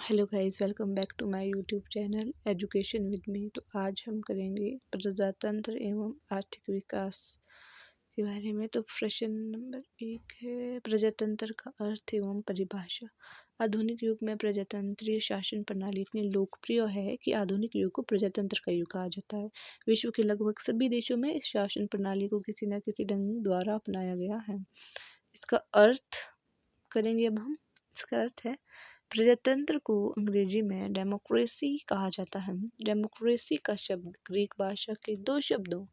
Hello guys, welcome back to my YouTube channel education with me. तो आज हम करेंगे प्रजातंत्र एवं आर्थिक विकास के बारे में। तो प्रश्न नंबर 1 है, प्रजातंत्र का अर्थ एवं परिभाषा। आधुनिक युग में प्रजातंत्रीय शासन प्रणाली इतनी लोकप्रिय है कि आधुनिक युग को प्रजातंत्र का युग कहा जाता है। विश्व के लगभग सभी देशों में इस शासन प्रणाली को किसी न किसी ढंग द्वारा अपनाया गया है। इसका अर्थ करेंगे अब हम। इसका अर्थ है, प्रजातंत्र को अंग्रेजी में डेमोक्रेसी कहा जाता है। डेमोक्रेसी का शब्द ग्रीक भाषा के दो शब्दों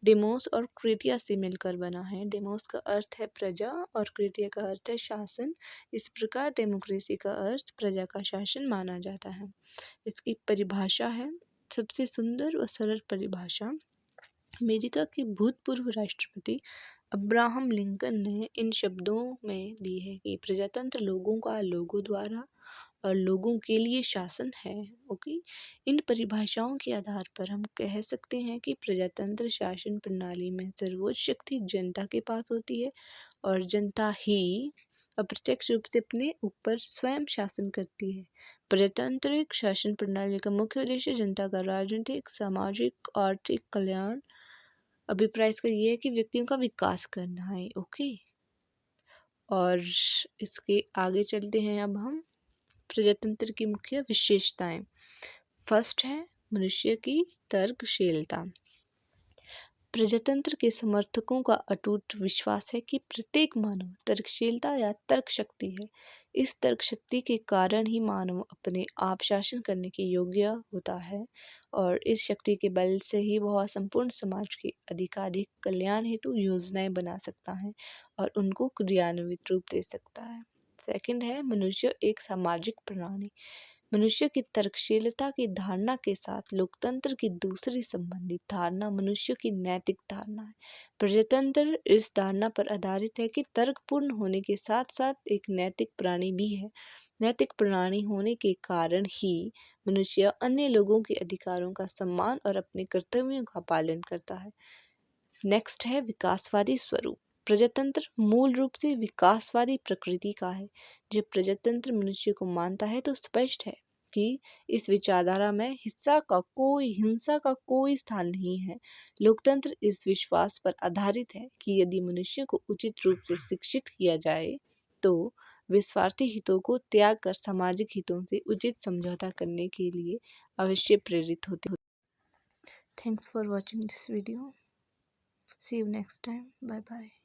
डेमोस और क्रेटिया से मिलकर बना है। डेमोस का अर्थ है प्रजा और क्रेटिया का अर्थ है शासन। इस प्रकार डेमोक्रेसी का अर्थ प्रजा का शासन माना जाता है। इसकी परिभाषा है, सबसे सुंदर और सरल परिभाषा अमेरिका के भूतपूर्व राष्ट्रपति अब्राहम लिंकन ने इन शब्दों में दी है कि प्रजातंत्र लोगों का लोगों द्वारा और लोगों के लिए शासन है। ओके, इन परिभाषाओं के आधार पर हम कह सकते हैं कि प्रजातंत्र शासन प्रणाली में सर्वोच्च शक्ति जनता के पास होती है और जनता ही अप्रत्यक्ष रूप से अपने ऊपर स्वयं शासन करती है। प्रजातांत्रिक शासन प्रणाली का मुख्य उद्देश्य जनता का राजनीतिक, सामाजिक, आर्थिक कल्याण, अभिप्राय इसका ये है कि व्यक्तियों का विकास करना है। ओके, और इसके आगे चलते हैं अब हम। प्रजातंत्र की मुख्य विशेषताएं। फर्स्ट है मनुष्य की तर्कशीलता। प्रजातंत्र के समर्थकों का अटूट विश्वास है कि प्रत्येक मानव तर्कशीलता या तर्क शक्ति है। इस तर्क शक्ति के कारण ही मानव अपने आप शासन करने के योग्य होता है और इस शक्ति के बल से ही वह संपूर्ण समाज के अधिकाधिक कल्याण हेतु योजनाएं बना सकता है और उनको क्रियान्वित रूप दे सकता है। सेकंड है मनुष्य एक सामाजिक प्राणी। मनुष्य की तर्कशीलता की धारणा के साथ लोकतंत्र की दूसरी संबंधित धारणा मनुष्य की नैतिक धारणा है। प्रजातंत्र इस धारणा पर आधारित है कि तर्कपूर्ण होने के साथ साथ एक नैतिक प्राणी भी है। नैतिक प्राणी होने के कारण ही मनुष्य अन्य लोगों के अधिकारों का सम्मान और अपने कर्तव्यों का पालन करता है। नेक्स्ट है विकासवादी स्वरूप। प्रजातंत्र मूल रूप से विकासवादी प्रकृति का है। जब प्रजातंत्र मनुष्य को मानता है तो स्पष्ट है कि इस विचारधारा में हिंसा का कोई स्थान नहीं है। लोकतंत्र इस विश्वास पर आधारित है कि यदि मनुष्य को उचित रूप से शिक्षित किया जाए तो वे स्वार्थी हितों को त्याग कर सामाजिक हितों से उचित समझौता करने के लिए अवश्य प्रेरित होते हैं। Thanks for watching this video. See you next time. Bye bye.